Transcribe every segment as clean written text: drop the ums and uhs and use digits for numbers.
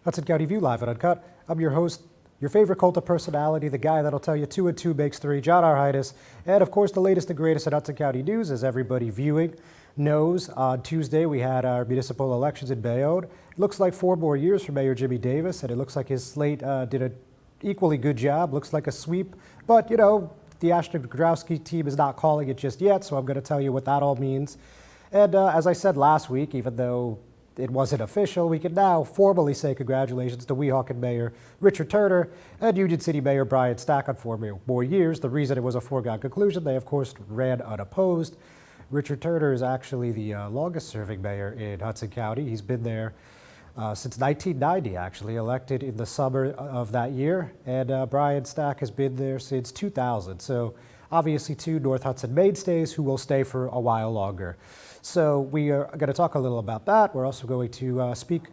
Hudson County View live and uncut. I'm your host, your favorite cult of personality, the guy that'll tell you 2 and 2 makes 3, John R. Heinis. And of course, the latest and greatest in Hudson County news, as everybody viewing knows. On Tuesday, we had our municipal elections in Bayonne. It looks like 4 more years for Mayor Jimmy Davis, and it looks like his slate did an equally good job. Looks like a sweep, but you know, the Ashton Growski team is not calling it just yet, so I'm going to tell you what that all means. And as I said last week, even though it wasn't official, we can now formally say congratulations to Weehawken Mayor Richard Turner and Union City Mayor Brian Stack on 4 more years. The reason it was a foregone conclusion, they of course ran unopposed. Richard Turner is actually the longest serving mayor in Hudson County. He's been there since 1990, actually, elected in the summer of that year. And Brian Stack has been there since 2000. So obviously 2 North Hudson mainstays who will stay for a while longer. So we are going to talk a little about that. We're also going to speak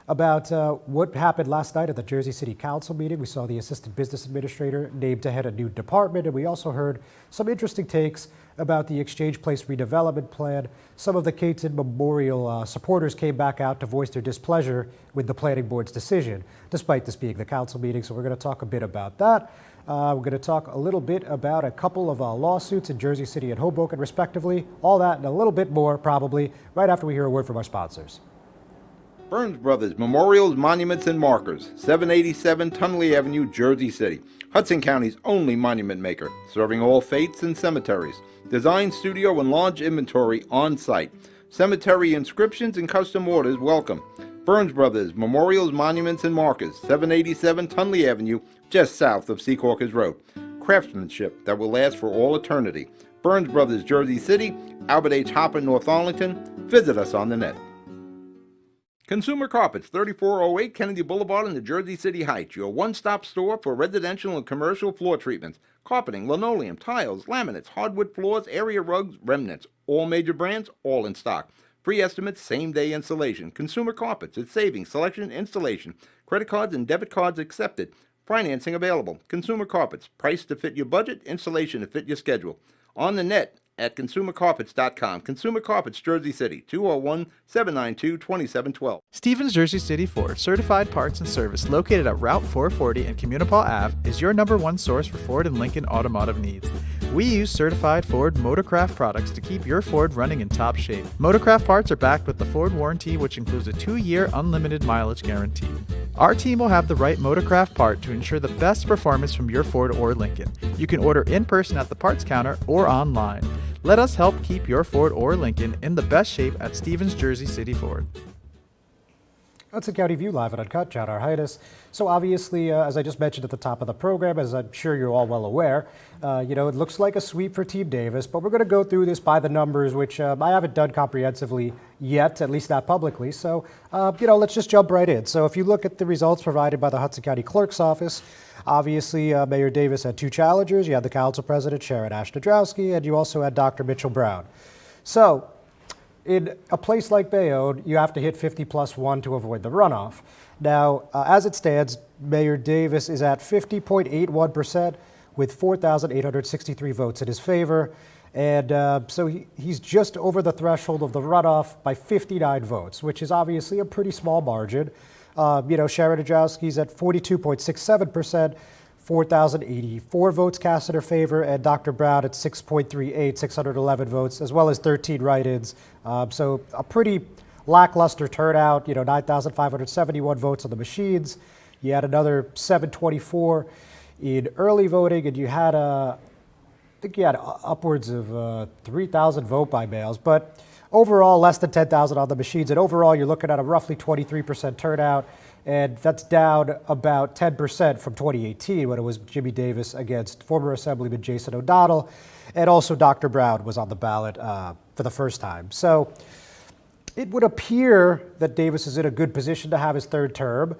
about what happened last night at the Jersey City Council meeting. We saw the assistant business administrator named to head a new department, and we also heard some interesting takes about the Exchange Place redevelopment plan. Some of the Caton Memorial supporters came back out to voice their displeasure with the planning board's decision, despite this being the council meeting. So we're going to talk a bit about that. We're going to talk a little bit about a couple of lawsuits in Jersey City and Hoboken, respectively. All that and a little bit more, probably, right after we hear a word from our sponsors. Burns Brothers Memorials, Monuments, and Markers, 787 Tunley Avenue, Jersey City. Hudson County's only monument maker, serving all faiths and cemeteries. Design studio and large inventory on site. Cemetery inscriptions and custom orders welcome. Burns Brothers Memorials, Monuments, and Markers, 787 Tunley Avenue, just south of Secaucus Road. Craftsmanship that will last for all eternity. Burns Brothers, Jersey City, Albert H. Hopper, North Arlington. Visit us on the net. Consumer Carpets, 3408 Kennedy Boulevard in the Jersey City Heights, your one-stop store for residential and commercial floor treatments, carpeting, linoleum, tiles, laminates, hardwood floors, area rugs, remnants, all major brands, all in stock. Free estimates, same-day installation. Consumer Carpets, it's savings, selection, installation. Credit cards and debit cards accepted. Financing available. Consumer Carpets, price to fit your budget, installation to fit your schedule. On the net at consumercarpets.com. Consumer Carpets, Jersey City, 201-792-2712. Stevens Jersey City Ford, certified parts and service located at Route 440 and Communipaw Ave, is your #1 source for Ford and Lincoln automotive needs. We use certified Ford Motorcraft products to keep your Ford running in top shape. Motorcraft parts are backed with the Ford warranty, which includes a 2-year unlimited mileage guarantee. Our team will have the right Motorcraft part to ensure the best performance from your Ford or Lincoln. You can order in person at the parts counter or online. Let us help keep your Ford or Lincoln in the best shape at Stevens Jersey City Ford. Hudson County View live and uncut, John R. Heinis. So obviously, as I just mentioned at the top of the program, as I'm sure you're all well aware, it looks like a sweep for Team Davis, but we're going to go through this by the numbers, which I haven't done comprehensively yet, at least not publicly. So, let's just jump right in. So if you look at the results provided by the Hudson County Clerk's Office, obviously Mayor Davis had 2 challengers. You had the Council President, Sharon Ashdodrowski, and you also had Dr. Mitchell Brown. So in a place like Bayonne, you have to hit 50+1 to avoid the runoff. Now, as it stands, Mayor Davis is at 50.81% with 4,863 votes in his favor. And so he's just over the threshold of the runoff by 59 votes, which is obviously a pretty small margin. Sharon Ashdodrowski's at 42.67%, 4,084 votes cast in her favor, and Dr. Brown at 6.38, 611 votes, as well as 13 write-ins. So a pretty lackluster turnout, 9,571 votes on the machines. You had another 724 in early voting, and you had upwards of 3,000 vote by mails, but overall less than 10,000 on the machines, and overall you're looking at a roughly 23% turnout, and that's down about 10% from 2018 when it was Jimmy Davis against former Assemblyman Jason O'Donnell, and also Dr. Brown was on the ballot for the first time. So it would appear that Davis is in a good position to have his 3rd term.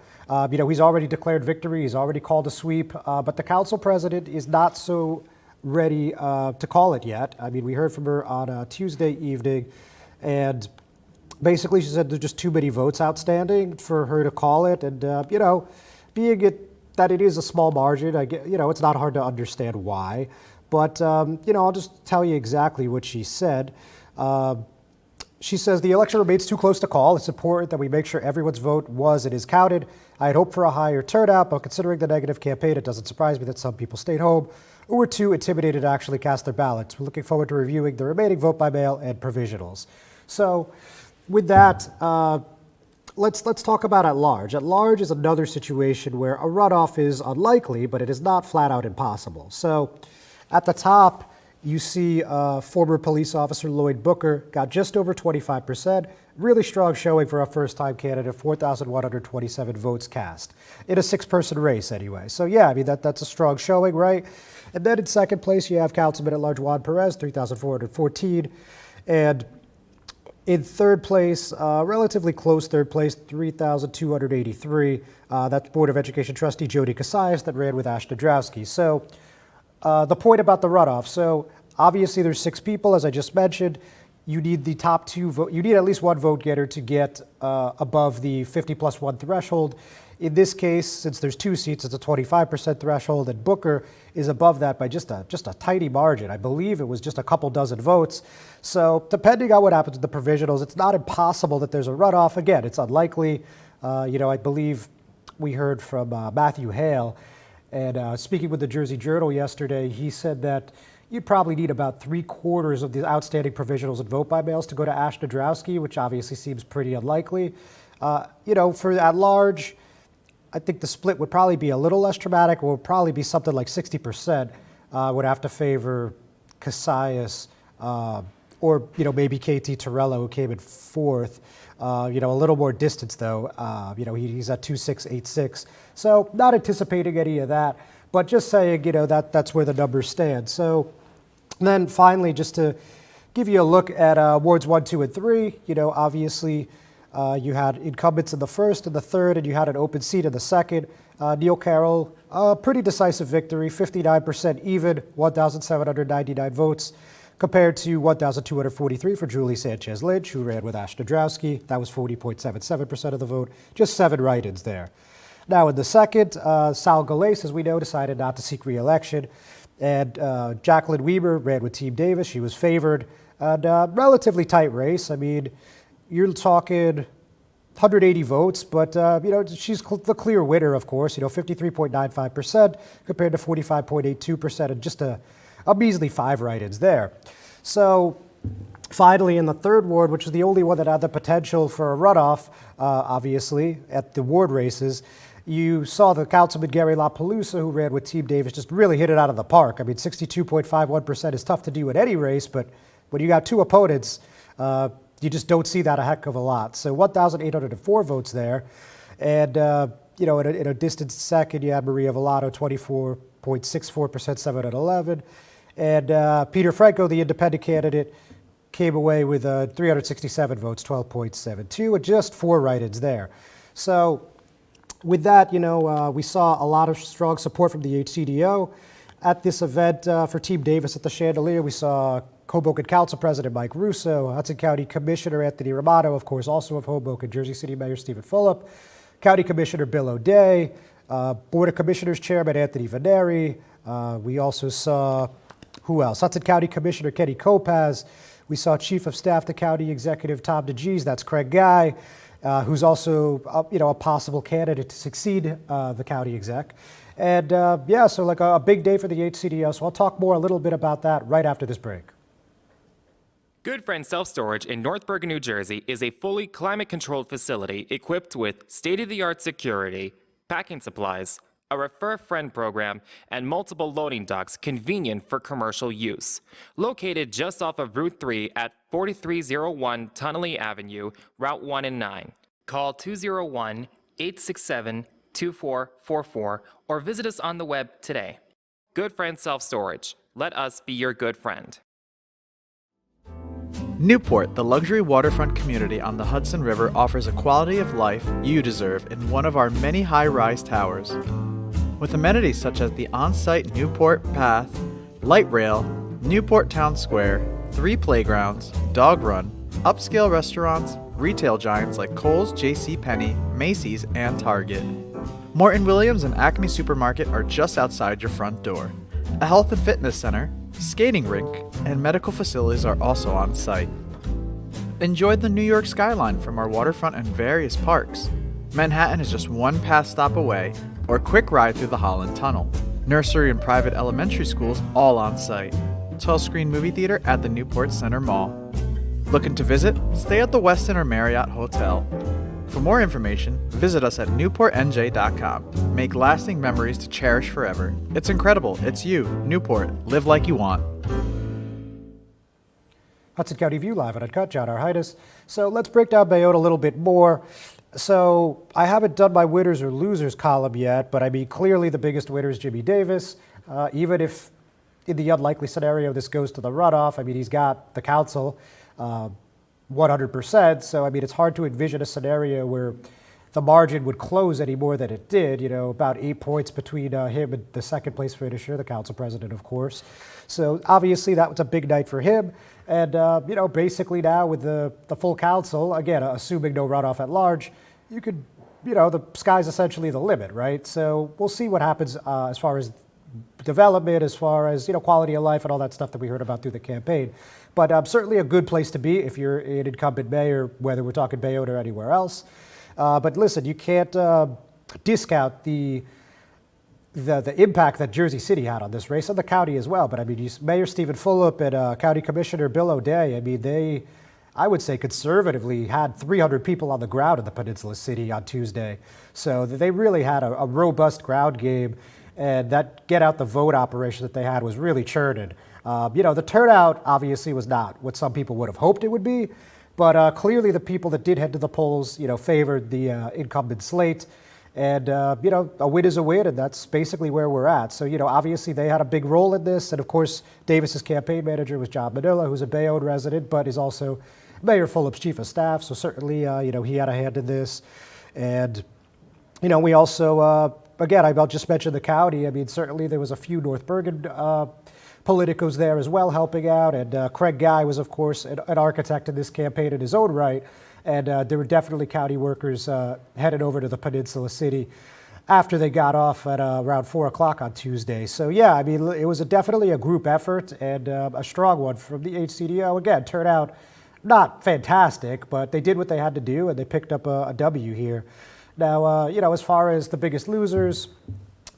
He's already declared victory, he's already called a sweep, but the council president is not so ready to call it yet. I mean, we heard from her on Tuesday evening, and basically she said there's just too many votes outstanding for her to call it. And, being that it is a small margin, it's not hard to understand why. But, I'll just tell you exactly what she said. She says, the election remains too close to call. It's important that we make sure everyone's vote was and is counted. I had hoped for a higher turnout, but considering the negative campaign, it doesn't surprise me that some people stayed home or were too intimidated to actually cast their ballots. We're looking forward to reviewing the remaining vote by mail and provisionals. So with that, let's talk about at large. At large is another situation where a runoff is unlikely, but it is not flat out impossible. So at the top, you see former police officer Lloyd Booker got just over 25%. Really strong showing for a first-time candidate, 4,127 votes cast. In a six-person race, anyway. So, yeah, I mean, that's a strong showing, right? And then in second place, you have Councilman at Large Juan Perez, 3,414. And in third place, relatively close third place, 3,283. That's Board of Education trustee Jody Casillas that ran with Ash Nadrowski. So, the point about the runoff. So obviously there's 6 people, as I just mentioned. You need the top 2 vote. You need at least one vote getter to get above the 50+1 threshold. In this case, since there's 2 seats, it's a 25% threshold, and Booker is above that by just a tiny margin. I believe it was just a couple dozen votes. So depending on what happens with the provisionals, it's not impossible that there's a runoff. Again, it's unlikely. I believe we heard from Matthew Hale. And speaking with the Jersey Journal yesterday, he said that you'd probably need about 3/4 of the outstanding provisionals and vote by mails to go to Ash Nadrowski, which obviously seems pretty unlikely. For at large, I think the split would probably be a little less dramatic. It would probably be something like 60% would have to favor Casillas or maybe KT Torello, who came in 4th. A little more distance, though. He's at 2,686. So not anticipating any of that, but just saying, that's where the numbers stand. So then finally, just to give you a look at wards 1, 2, and 3, obviously you had incumbents in the first and the third, and you had an open seat in the second. Neil Carroll, pretty decisive victory, 59% even, 1,799 votes. Compared to 1,243 for Julie Sanchez Lynch, who ran with Ash Nadrowski. That was 40.77% of the vote, just 7 write-ins there. Now in the second, Sal Galais, as we know, decided not to seek re-election. And Jacqueline Weber ran with Team Davis. She was favored. And relatively tight race. I mean, you're talking 180 votes, but she's the clear winner, of course. 53.95% compared to 45.82%, and just a measly 5 write-ins there. So finally, in the third ward, which was the only one that had the potential for a runoff, obviously, at the ward races, you saw the Councilman Gary LaPalooza, who ran with Team Davis, just really hit it out of the park. I mean, 62.51% is tough to do in any race, but when you got 2 opponents, you just don't see that a heck of a lot. So 1,804 votes there. And, in a distant second, you had Maria Volato, 24.64%, 711. And Peter Franco, the independent candidate, came away with 367 votes, 12.72, and just 4 write-ins there. So with that, we saw a lot of strong support from the HCDO. At this event for Team Davis at the Chandelier, we saw Hoboken Council President Mike Russo, Hudson County Commissioner Anthony Romano, of course, also of Hoboken, Jersey City Mayor Stephen Fulop, County Commissioner Bill O'Day, Board of Commissioners Chairman Anthony Veneri. We also saw, who else? Hudson County Commissioner Kenny Kopaz. We saw Chief of Staff to County Executive Tom DeGees. That's Craig Guy, who's also a possible candidate to succeed the county exec. And so like a big day for the HCDO. So I'll talk more a little bit about that right after this break. Good Friend Self Storage in North Bergen, New Jersey is a fully climate-controlled facility equipped with state-of-the-art security, packing supplies, a Refer a Friend program, and multiple loading docks convenient for commercial use. Located just off of Route 3 at 4301 Tunnelly Avenue, Route 1 and 9. Call 201-867-2444 or visit us on the web today. Good Friend Self Storage. Let us be your good friend. Newport, the luxury waterfront community on the Hudson River, offers a quality of life you deserve in one of our many high-rise towers. With amenities such as the on-site Newport Path, light rail, Newport Town Square, 3 playgrounds, dog run, upscale restaurants, retail giants like Kohl's, JCPenney, Macy's, and Target. Morton Williams and Acme Supermarket are just outside your front door. A health and fitness center, skating rink, and medical facilities are also on site. Enjoy the New York skyline from our waterfront and various parks. Manhattan is just one pass stop away, or a quick ride through the Holland Tunnel. Nursery and private elementary schools all on site. 12-screen movie theater at the Newport Center Mall. Looking to visit? Stay at the Westin or Marriott Hotel. For more information, visit us at newportnj.com. Make lasting memories to cherish forever. It's incredible. It's you, Newport. Live like you want. Hudson County View live at Uncut, John R. Heinis. So let's break down Bayonne a little bit more. So I haven't done my winners or losers column yet, but I mean, clearly the biggest winner is Jimmy Davis. Even if in the unlikely scenario this goes to the runoff, I mean, he's got the council 100%. So, I mean, it's hard to envision a scenario where the margin would close any more than it did, you know, about 8 points between him and the second place finisher, the council president, of course. So obviously that was a big night for him. And, you know, basically now with the full council, again, assuming no runoff at large, you could, you know, the sky's essentially the limit, right? So we'll see what happens as far as development, as far as, you know, quality of life and all that stuff that we heard about through the campaign. But certainly a good place to be if you're an incumbent mayor, whether we're talking Bayonne or anywhere else. But listen, you can't discount the impact that Jersey City had on this race, and the county as well. But I mean, Mayor Stephen Fulop and County Commissioner Bill O'Day, I mean, they, I would say conservatively, had 300 people on the ground in the Peninsula City on Tuesday. So they really had a robust ground game, and that get out the vote operation that they had was really churning. You know, the turnout obviously was not what some people would have hoped it would be, but clearly the people that did head to the polls, you know, favored the incumbent slate. And, you know, a win is a win, and that's basically where we're at. So, you know, obviously they had a big role in this. And, of course, Davis's campaign manager was John Manila, who's a Bayonne resident, but is also Mayor Fulop's chief of staff. So certainly, you know, he had a hand in this. And, you know, we also, again, I'll just mention the county. I mean, certainly there was a few North Bergen politicos there as well helping out. And Craig Guy was, of course, an architect in this campaign in his own right. And there were definitely county workers headed over to the Peninsula City after they got off at around 4 o'clock on Tuesday. So, yeah, I mean, it was definitely a group effort and a strong one from the HCDO. Again, turnout not fantastic, but they did what they had to do, and they picked up a W here. Now, you know, as far as the biggest losers,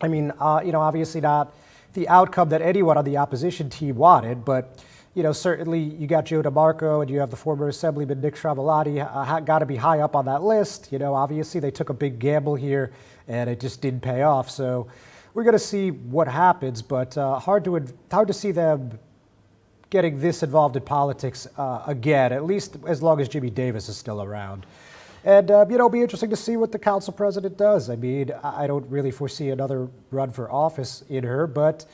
I mean, you know, obviously not the outcome that anyone on the opposition team wanted, but you know, certainly you got Joe DeMarco and you have the former Assemblyman Nick Stravellati, got to be high up on that list. You know, obviously they took a big gamble here and it just didn't pay off. So we're going to see what happens, but hard to see them getting this involved in politics again, at least as long as Jimmy Davis is still around. And, you know, it'll be interesting to see what the council president does. I mean, I don't really foresee another run for office in her, but,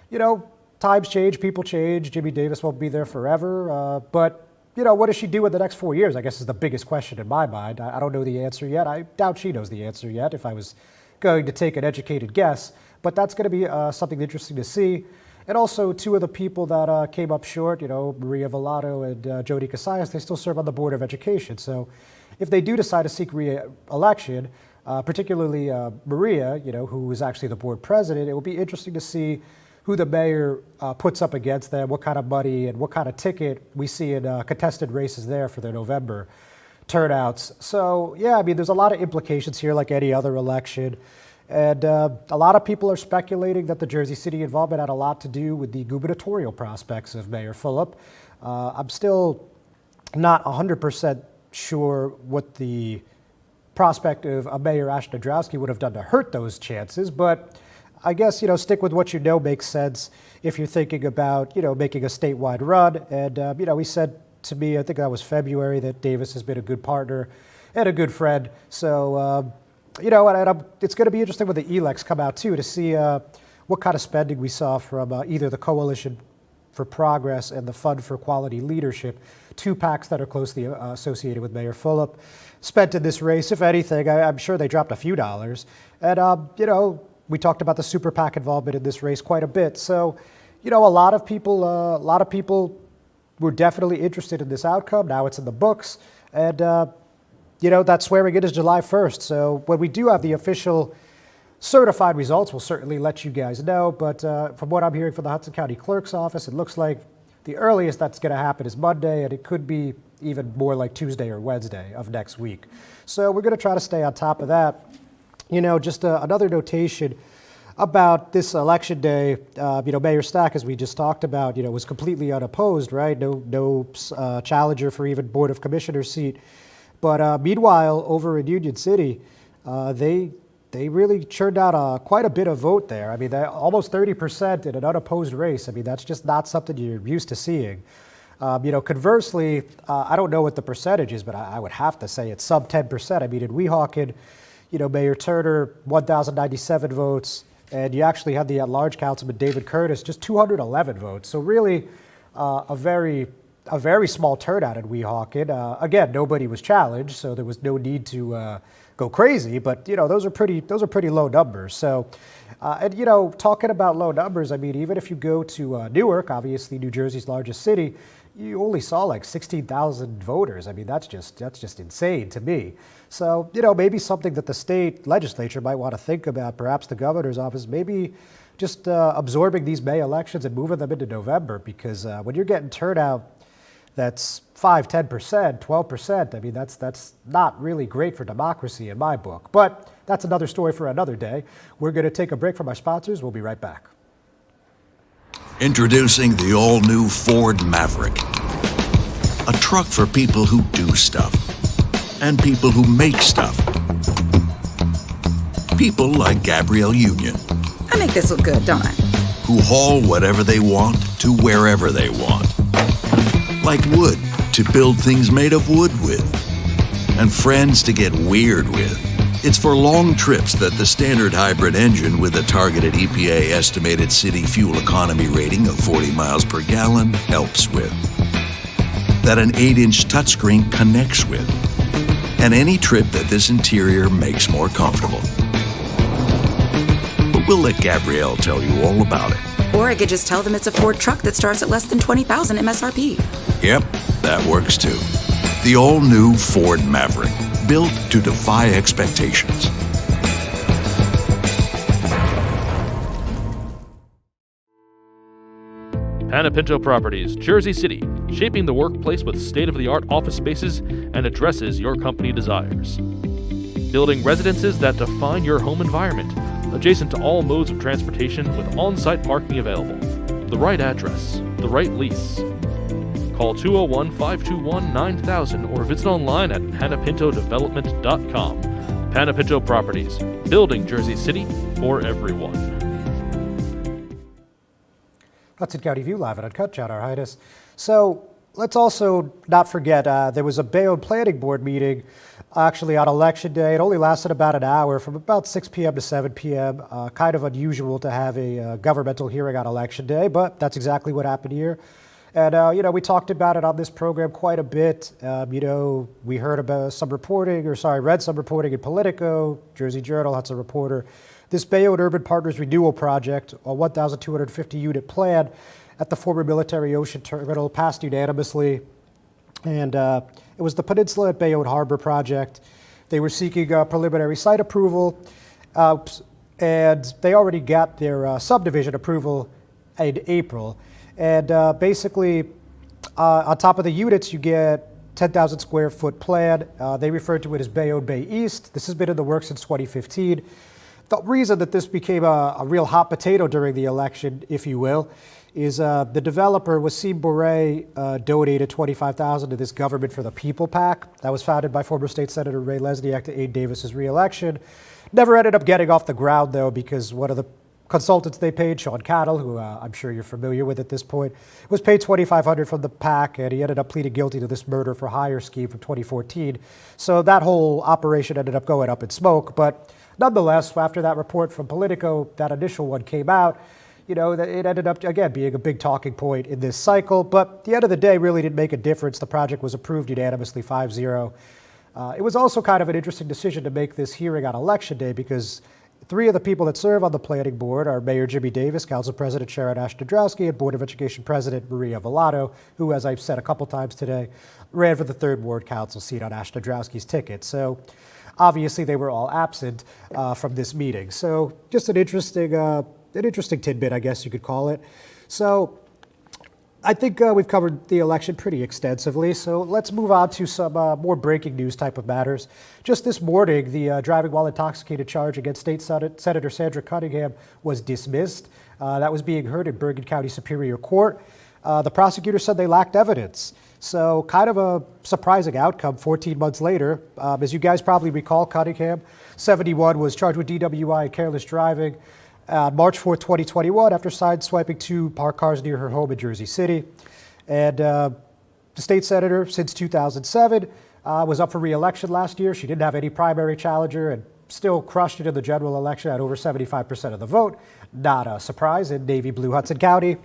you know, times change, people change. Jimmy Davis won't be there forever. But, you know, what does she do in the next 4 years, I guess, is the biggest question in my mind. I don't know the answer yet. I doubt she knows the answer yet if I was going to take an educated guess. But that's going to be something interesting to see. And also, two of the people that came up short, you know, Maria Volato and Jody Casillas, they still serve on the Board of Education. So if they do decide to seek re-election, particularly Maria, you know, who is actually the board president, it will be interesting to see who the mayor puts up against them, what kind of money and what kind of ticket we see in contested races there for their November turnouts. So, yeah, I mean, there's a lot of implications here like any other election. And a lot of people are speculating that the Jersey City involvement had a lot to do with the gubernatorial prospects of Mayor Fulop. I'm still not 100% sure what the prospect of Mayor Ash Nadrowski would have done to hurt those chances, but I guess, you know, stick with what you know makes sense if you're thinking about, you know, making a statewide run. And, you know, he said to me, I think that was February, that Davis has been a good partner and a good friend. So, you know, and it's going to be interesting when the elects come out, too, to see what kind of spending we saw from either the Coalition for Progress and the Fund for Quality Leadership, two PACs that are closely associated with Mayor Fulop, spent in this race. If anything, I'm sure they dropped a few dollars. And, you know, we talked about the Super PAC involvement in this race quite a bit. So, a lot of people were definitely interested in this outcome. Now it's in the books, and that swearing in is July 1st. So when we do have the official certified results, we'll certainly let you guys know. But from what I'm hearing from the Hudson County Clerk's office, it looks like the earliest that's going to happen is Monday, and it could be even more like Tuesday or Wednesday of next week. So we're going to try to stay on top of that. Just another notation about this election day. Mayor Stack, as we just talked about, was completely unopposed, right? No challenger for even Board of Commissioners seat. But meanwhile, over in Union City, they really churned out quite a bit of vote there. I mean, almost 30% in an unopposed race. I mean, that's just not something you're used to seeing. Conversely, I don't know what the percentage is, but I would have to say it's sub 10%. I mean, in Weehawken, Mayor Turner, 1,097 votes, and you actually had the at-large councilman, David Curtis, just 211 votes. So really a very small turnout in Weehawken. Again, nobody was challenged, so there was no need to go crazy, but those are pretty low numbers. So, talking about low numbers, I mean, even if you go to Newark, obviously New Jersey's largest city, you only saw like 16,000 voters. I mean, that's just insane to me. So, maybe something that the state legislature might want to think about, perhaps the governor's office, maybe just absorbing these May elections and moving them into November, because when you're getting turnout that's 5, 10%, 12%, I mean, that's not really great for democracy in my book. But that's another story for another day. We're going to take a break from our sponsors. We'll be right back. Introducing the all-new Ford Maverick. A truck for people who do stuff. And people who make stuff. People like Gabrielle Union. I make this look good, don't I? Who haul whatever they want to wherever they want. Like wood to build things made of wood with. And friends to get weird with. It's for long trips that the standard hybrid engine with a targeted EPA estimated city fuel economy rating of 40 miles per gallon helps with. That an 8-inch touchscreen connects with. And any trip that this interior makes more comfortable. But we'll let Gabrielle tell you all about it. Or I could just tell them it's a Ford truck that starts at less than $20,000 MSRP. Yep, that works too. The all-new Ford Maverick, built to defy expectations. Panapinto Properties, Jersey City, shaping the workplace with state-of-the-art office spaces and addresses your company desires. Building residences that define your home environment, adjacent to all modes of transportation with on-site parking available. The right address, the right lease. Call 201-521-9000 or visit online at panapintodevelopment.com. Panapinto Properties, building Jersey City for everyone. Hudson County View live and uncut. John R. Heinis. So let's also not forget there was a Bayonne Planning Board meeting actually on Election Day. It only lasted about an hour, from about 6 p.m. to 7 p.m. Kind of unusual to have a governmental hearing on Election Day, but that's exactly what happened here. And, we talked about it on this program quite a bit. We heard about read some reporting in Politico, Jersey Journal, Hudson Reporter. This Bayonne Urban Partners Renewal Project, a 1,250 unit plan at the former military ocean terminal, passed unanimously. And it was the Peninsula at Bayonne Harbor project. They were seeking preliminary site approval, and they already got their subdivision approval in April. And basically, on top of the units, you get 10,000 square foot plan. They refer to it as Bayonne Bay East. This has been in the works since 2015. The reason that this became a real hot potato during the election, if you will, is the developer, Wasim Bourret, donated $25,000 to this Government for the People PAC that was founded by former State Senator Ray Lesniak to aid Davis's reelection. Never ended up getting off the ground, though, because one of the consultants they paid, Sean Cattle, who I'm sure you're familiar with at this point, was paid $2,500 from the PAC, and he ended up pleading guilty to this murder for hire scheme from 2014. So that whole operation ended up going up in smoke. But nonetheless, after that report from Politico, that initial one came out, it ended up, again, being a big talking point in this cycle. But at the end of the day, really didn't make a difference. The project was approved unanimously 5-0. It was also kind of an interesting decision to make this hearing on Election Day, because Three of the people that serve on the planning board are Mayor Jimmy Davis, Council President Sharon Ashdodrowski, and Board of Education President Maria Volato, who, as I've said a couple times today, ran for the 3rd Ward Council seat on Ashdodrowski's ticket. So obviously they were all absent from this meeting. So just an interesting tidbit, I guess you could call it. So I think we've covered the election pretty extensively, so let's move on to some more breaking news type of matters. Just this morning, the driving while intoxicated charge against State Senator Sandra Cunningham was dismissed. That was being heard in Bergen County Superior Court. The prosecutor said they lacked evidence. So kind of a surprising outcome 14 months later. As you guys probably recall, Cunningham, 71, was charged with DWI and careless driving March 4th, 2021, after sideswiping 2 parked cars near her home in Jersey City. And the state senator, since 2007, was up for re-election last year. She didn't have any primary challenger and still crushed it in the general election at over 75% of the vote. Not a surprise in navy blue Hudson County.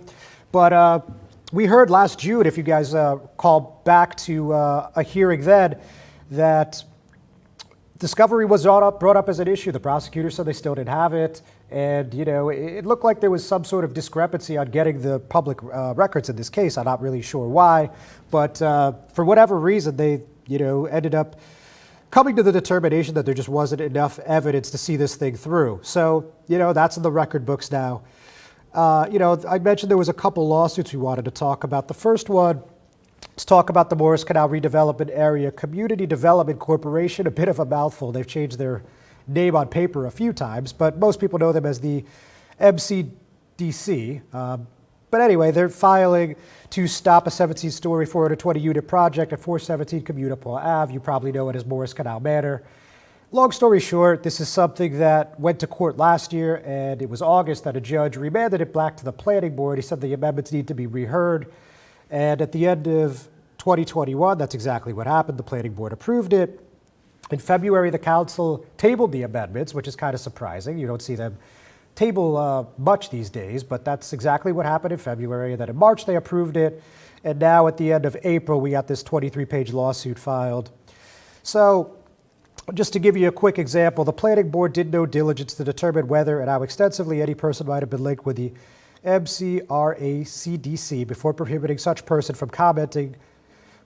But we heard last June, if you guys call back to a hearing then, that discovery was brought up as an issue. The prosecutor said they still didn't have it. And, you know, it looked like there was some sort of discrepancy on getting the public records in this case. I'm not really sure why. But for whatever reason, they, you know, ended up coming to the determination that there just wasn't enough evidence to see this thing through. So, you know, that's in the record books now. You know, I mentioned there was a couple lawsuits we wanted to talk about. The first one, let's talk about the Morris Canal Redevelopment Area Community Development Corporation. A bit of a mouthful. They've changed their name on paper a few times, but most people know them as the MCDC. But anyway, they're filing to stop a 17-story, 420-unit project at 417 Communipaw Ave. You probably know it as Morris Canal Manor. Long story short, this is something that went to court last year, and it was August that a judge remanded it back to the planning board. He said the amendments need to be reheard. And at the end of 2021, that's exactly what happened. The planning board approved it. In February, the council tabled the amendments, which is kind of surprising. You don't see them table much these days, but that's exactly what happened in February. And then in March, they approved it. And now at the end of April, we got this 23-page lawsuit filed. So just to give you a quick example, the planning board did no diligence to determine whether and how extensively any person might have been linked with the MCRACDC before prohibiting such person from commenting.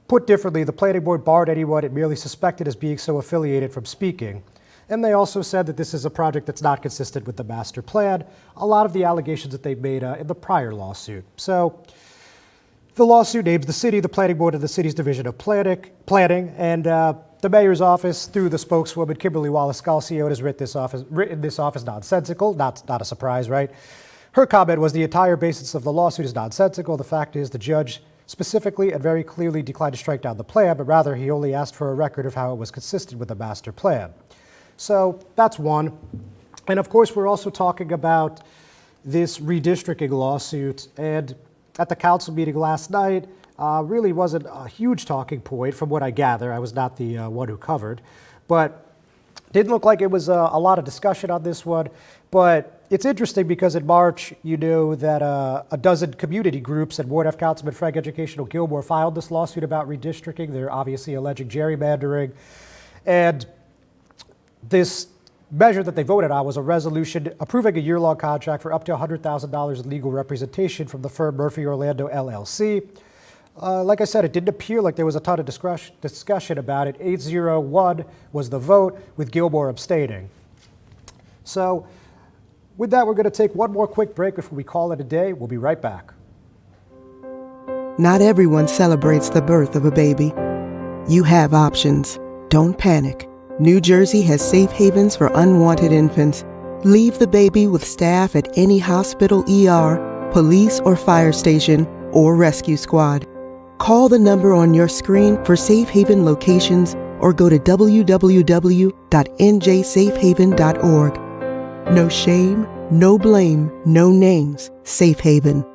Put differently, the planning board barred anyone it merely suspected as being so affiliated from speaking. And they also said that this is a project that's not consistent with the master plan, a lot of the allegations that they made in the prior lawsuit. So the lawsuit names the city, the planning board, and the city's division of planning, and the mayor's office, through the spokeswoman, Kimberly Wallace-Scalcione, has written this office nonsensical. Not a surprise, right? Her comment was the entire basis of the lawsuit is nonsensical. The fact is the judge specifically and very clearly declined to strike down the plan, but rather he only asked for a record of how it was consistent with the master plan. So that's one. And of course, we're also talking about this redistricting lawsuit. And at the council meeting last night, really wasn't a huge talking point from what I gather. I was not the one who covered, but didn't look like it was a lot of discussion on this one. But it's interesting because in March, you know that a dozen community groups and Ward F Councilman Frank Educational Gilmore filed this lawsuit about redistricting. They're obviously alleging gerrymandering. And this measure that they voted on was a resolution approving a year-long contract for up to $100,000 in legal representation from the firm Murphy Orlando LLC. Like I said, it didn't appear like there was a ton of discussion about it. 8-0-1 was the vote, with Gilmore abstaining. So with that, we're going to take one more quick break before we call it a day. We'll be right back. Not everyone celebrates the birth of a baby. You have options. Don't panic. New Jersey has safe havens for unwanted infants. Leave the baby with staff at any hospital, ER, police or fire station, or rescue squad. Call the number on your screen for safe haven locations or go to www.njsafehaven.org. No shame, no blame, no names. Safe Haven.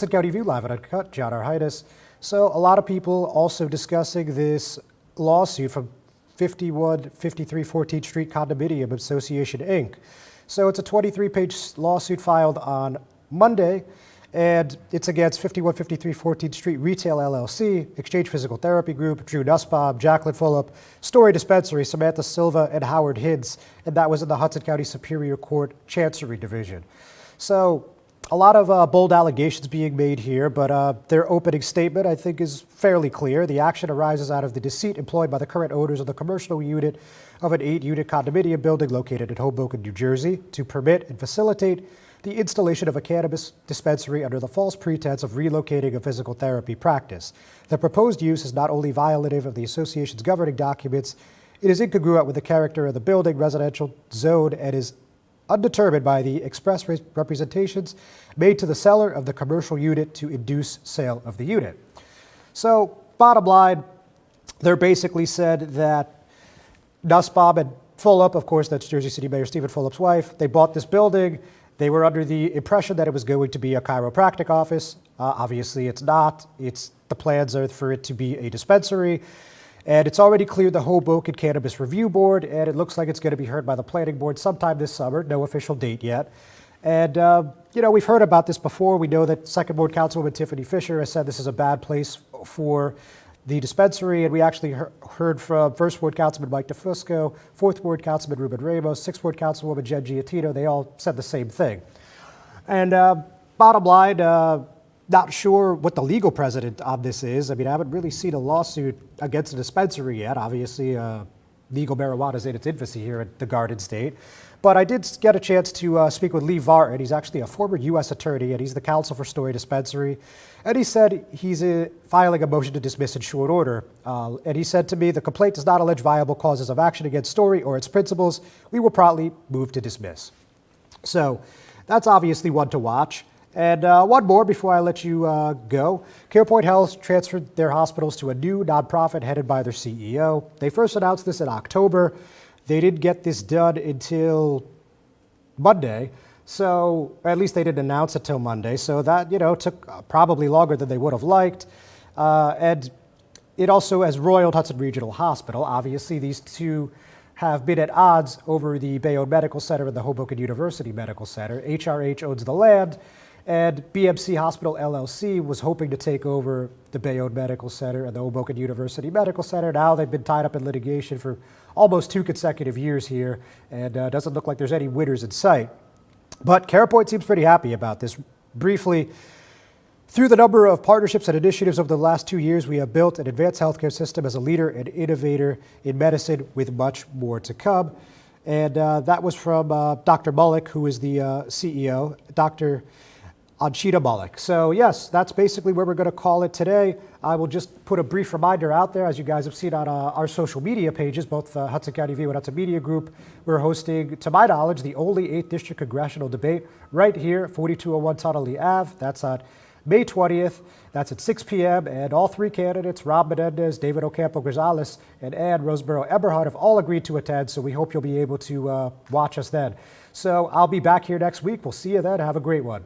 Hudson County View Live at Uncut, John R. Heinis. So a lot of people also discussing this lawsuit from 5153 14th Street Condominium Association, Inc. So it's a 23-page lawsuit filed on Monday, and it's against 5153 14th Street Retail LLC, Exchange Physical Therapy Group, Drew Nussbaum, Jacqueline Fulop, Story Dispensary, Samantha Silva, and Howard Hintz, and that was in the Hudson County Superior Court Chancery Division. So a lot of bold allegations being made here, but their opening statement, I think, is fairly clear. The action arises out of the deceit employed by the current owners of the commercial unit of an 8-unit condominium building located in Hoboken, New Jersey, to permit and facilitate the installation of a cannabis dispensary under the false pretense of relocating a physical therapy practice. The proposed use is not only violative of the association's governing documents, it is incongruent with the character of the building residential zone and is undetermined by the express representations made to the seller of the commercial unit to induce sale of the unit. So, bottom line, they're basically said that Nussbaum and Fulop, of course, that's Jersey City Mayor Stephen Fulop's wife, they bought this building. They were under the impression that it was going to be a chiropractic office. Obviously, it's not. The plans are for it to be a dispensary. And it's already cleared the Hoboken Cannabis Review Board, and it looks like it's going to be heard by the Planning Board sometime this summer. No official date yet. And, we've heard about this before. We know that Second Ward Councilwoman Tiffany Fisher has said this is a bad place for the dispensary, and we actually heard from First Ward Councilman Mike DeFusco, Fourth Ward Councilman Ruben Ramos, Sixth Ward Councilwoman Jen Giattino. They all said the same thing. And bottom line, not sure what the legal precedent on this is. I mean, I haven't really seen a lawsuit against a dispensary yet. Obviously, legal marijuana is in its infancy here at the Garden State. But I did get a chance to speak with Lee Vartan. He's actually a former U.S. attorney, and he's the counsel for Story Dispensary. And he said he's filing a motion to dismiss in short order. And he said to me, the complaint does not allege viable causes of action against Story or its principals. We will promptly move to dismiss. So that's obviously one to watch. And one more before I let you go. CarePoint Health transferred their hospitals to a new nonprofit headed by their CEO. They first announced this in October. They didn't get this done until Monday. So at least they didn't announce it till Monday. So that, took probably longer than they would have liked. And it also has roiled Hudson Regional Hospital. Obviously, these two have been at odds over the Bayonne Medical Center and the Hoboken University Medical Center. HRH owns the land, and BMC Hospital LLC was hoping to take over the Bayonne Medical Center and the Hoboken University Medical Center. Now they've been tied up in litigation for almost 2 consecutive years here, and doesn't look like there's any winners in sight. But CarePoint seems pretty happy about this. Briefly, through the number of partnerships and initiatives over the last 2 years, we have built an advanced healthcare system as a leader and innovator in medicine with much more to come. And that was from Dr. Mullick, who is the CEO, Dr. Anchita Mullick. So yes, that's basically where we're going to call it today. I will just put a brief reminder out there, as you guys have seen on our social media pages, both Hudson County View and Hudson Media Group. We're hosting, to my knowledge, the only 8th District Congressional debate right here, 4201 Tunnelly Ave. That's on May 20th. That's at 6 p.m. And all 3 candidates, Rob Menendez, David Ocampo Gonzalez, and Ann Roseborough Eberhard, have all agreed to attend. So we hope you'll be able to watch us then. So I'll be back here next week. We'll see you then. Have a great one.